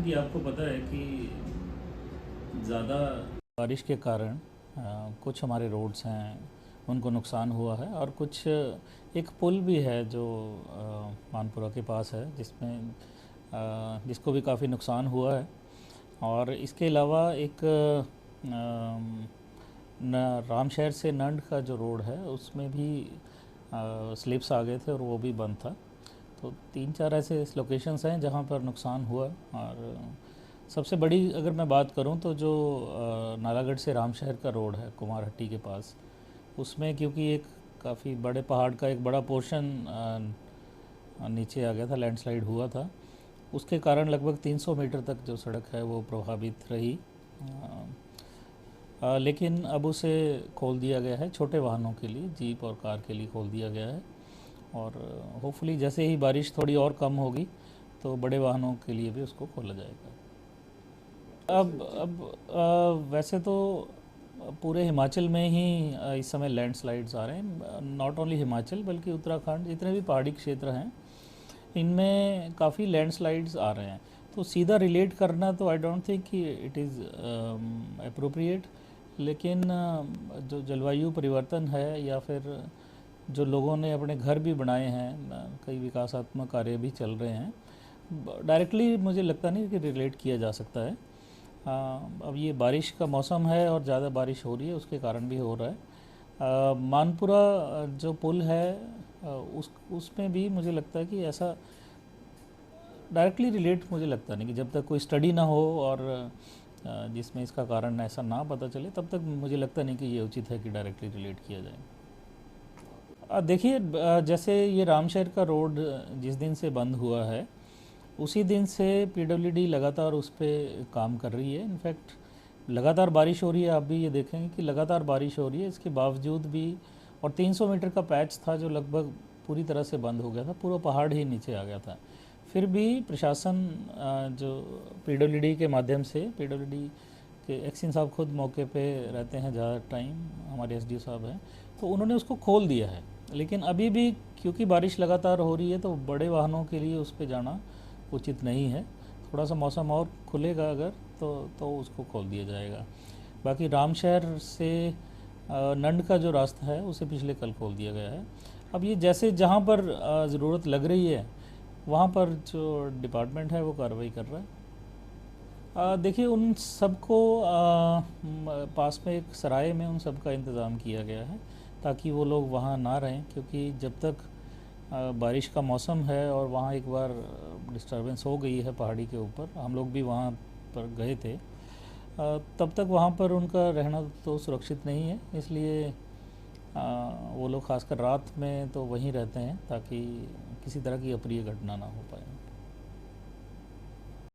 कि आपको पता है कि ज़्यादा बारिश के कारण कुछ हमारे रोड्स हैं उनको नुकसान हुआ है, और कुछ एक पुल भी है जो मानपुरा के पास है जिसको भी काफ़ी नुकसान हुआ है। और इसके अलावा एक रामशहर से नंड का जो रोड है उसमें भी स्लिप्स आ गए थे और वो भी बंद था। तो 3-4 ऐसे लोकेशंस हैं जहाँ पर नुकसान हुआ। और सबसे बड़ी अगर मैं बात करूं तो जो नालागढ़ से रामशहर का रोड है कुमारहट्टी के पास, उसमें क्योंकि एक काफ़ी बड़े पहाड़ का एक बड़ा पोर्शन नीचे आ गया था, लैंडस्लाइड हुआ था, उसके कारण लगभग 300 मीटर तक जो सड़क है वो प्रभावित रही। लेकिन अब उसे खोल दिया गया है छोटे वाहनों के लिए, जीप और कार के लिए खोल दिया गया है। और होपफुली जैसे ही बारिश थोड़ी और कम होगी तो बड़े वाहनों के लिए भी उसको खोला जाएगा। अब वैसे तो पूरे हिमाचल में ही इस समय लैंडस्लाइड्स आ रहे हैं। नॉट ओनली हिमाचल बल्कि उत्तराखंड, जितने भी पहाड़ी क्षेत्र हैं इनमें काफ़ी लैंडस्लाइड्स आ रहे हैं। तो सीधा रिलेट करना तो आई डोंट थिंक कि इट इज़ अप्रोप्रिएट। लेकिन जो जलवायु परिवर्तन है या फिर जो लोगों ने अपने घर भी बनाए हैं, कई विकासात्मक कार्य भी चल रहे हैं, डायरेक्टली मुझे लगता नहीं कि रिलेट किया जा सकता है। अब ये बारिश का मौसम है और ज़्यादा बारिश हो रही है, उसके कारण भी हो रहा है। मानपुरा जो पुल है उसमें भी मुझे लगता है कि ऐसा डायरेक्टली रिलेट मुझे लगता नहीं, कि जब तक कोई स्टडी ना हो और जिसमें इसका कारण ऐसा ना पता चले तब तक मुझे लगता नहीं कि ये उचित है कि डायरेक्टली रिलेट किया जाए। देखिए, जैसे ये रामशहर का रोड जिस दिन से बंद हुआ है उसी दिन से पीडब्ल्यूडी लगातार उस पर काम कर रही है। इनफैक्ट लगातार बारिश हो रही है, आप भी ये देखेंगे कि लगातार बारिश हो रही है, इसके बावजूद भी। और 300 मीटर का पैच था जो लगभग पूरी तरह से बंद हो गया था, पूरा पहाड़ ही नीचे आ गया था। फिर भी प्रशासन जो पीडब्ल्यूडी के माध्यम से, पीडब्ल्यूडी के एक्सिन साहब खुद मौके पे रहते हैं ज़्यादा टाइम, हमारे एसडीओ साहब हैं, तो उन्होंने उसको खोल दिया है। लेकिन अभी भी क्योंकि बारिश लगातार हो रही है तो बड़े वाहनों के लिए उस पर जाना उचित नहीं है। थोड़ा सा मौसम और खुलेगा अगर तो उसको खोल दिया जाएगा। बाकी रामशहर से नंड का जो रास्ता है उसे पिछले कल खोल दिया गया है। अब ये जैसे जहाँ पर ज़रूरत लग रही है वहाँ पर जो डिपार्टमेंट है वो कार्रवाई कर रहा है। देखिए, उन सबको पास में एक सराय में उन सब का इंतज़ाम किया गया है ताकि वो लोग वहाँ ना रहें, क्योंकि जब तक बारिश का मौसम है और वहाँ एक बार डिस्टर्बेंस हो गई है पहाड़ी के ऊपर, हम लोग भी वहाँ पर गए थे, तब तक वहाँ पर उनका रहना तो सुरक्षित नहीं है। इसलिए वो लोग खासकर रात में तो वहीं रहते हैं ताकि किसी तरह की अप्रिय घटना ना हो पाए।